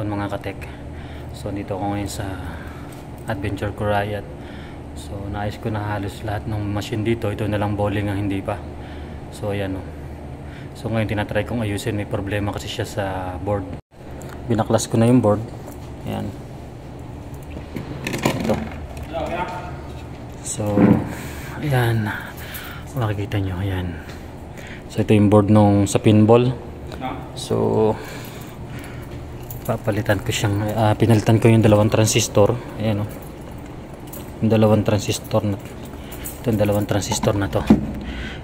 hapon mga katek. So dito ako ngayon sa Adventure Riot. So naayos ko na halos lahat ng machine dito. Ito na lang bowling ang hindi pa. So ayan o. So ngayon tinatry kong ayusin. May problema kasi siya sa board. Binaklas ko na yung board. Ayan. Ito. So ayan. Makikita nyo. Ayan. So ito yung board nung sa pinball. So papalitan ko siyang pinalitan ko yung dalawang transistor. Ayan o. Yung dalawang transistor na ito, yung dalawang transistor na to.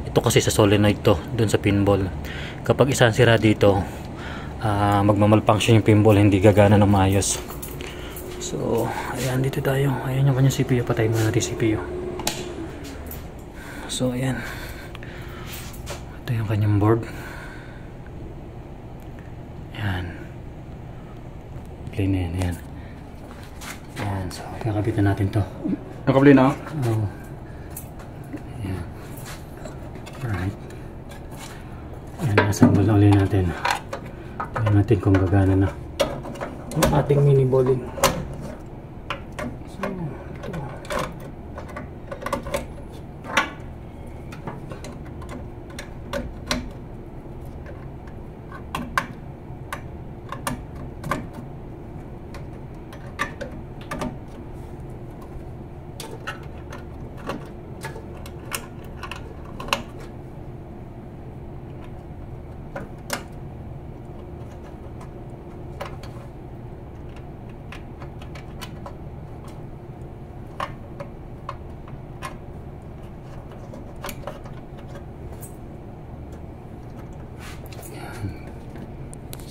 Ito kasi sa solenoid to dun sa pinball. Kapag isang sira dito, magmamalfunction yung pinball, hindi gagana ng maayos. So ayan, dito tayo. Ayan yung kanyang CPU. Patayin mo natin CPU. So ayan, ito yung kanyang board. Ayan, play na yan. Ayan. Ayan, so kakabitan natin to. Nakabili na? Oo. Ayan. Alright. Ayan, nasambol na ulit natin. Tignan natin kung gagana na yung ating mini bowling. So ito.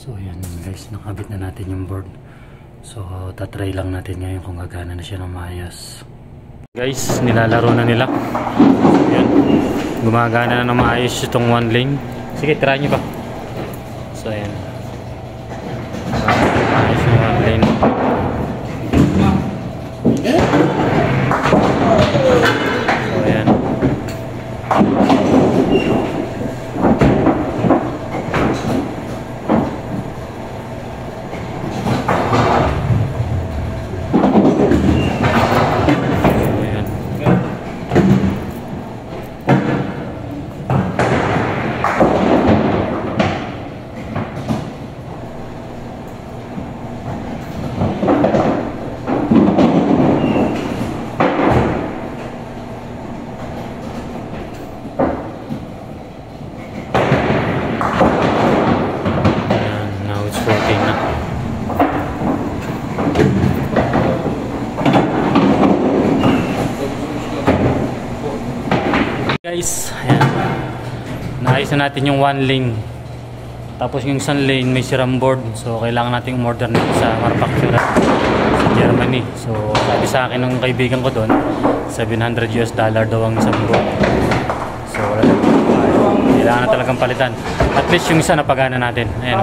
So ayan guys, nakabit na natin yung board. So tatry lang natin ngayon kung gagana na siya ng maayos. Guys, nilalaro na nila. Ayan, gumagana na ng maayos itong one lane. Sige, try nyo pa. So ayan, maayos yung one lane. So ayan. Guys, ayan, naayos na natin yung one lane. Tapos yung isang lane may sirang board. So kailangan natin umorder nito sa manufacturer sa Germany. So sabi sa akin ng kaibigan ko doon, $700 daw ang isang board. So kailangan na talagang palitan. At least yung isa napagana natin. Ayan,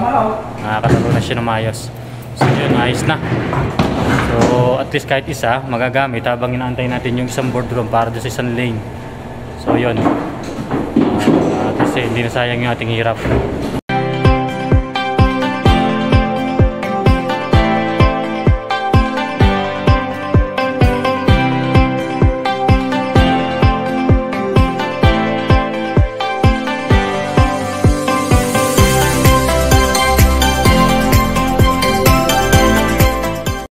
nakakatalo na siya ng maayos. So yun, ayos na. So at least kahit isa magagamit habang inaantay natin yung isang board room para doon sa isang lane. So yun, kasi hindi na sayang yung ating hirap.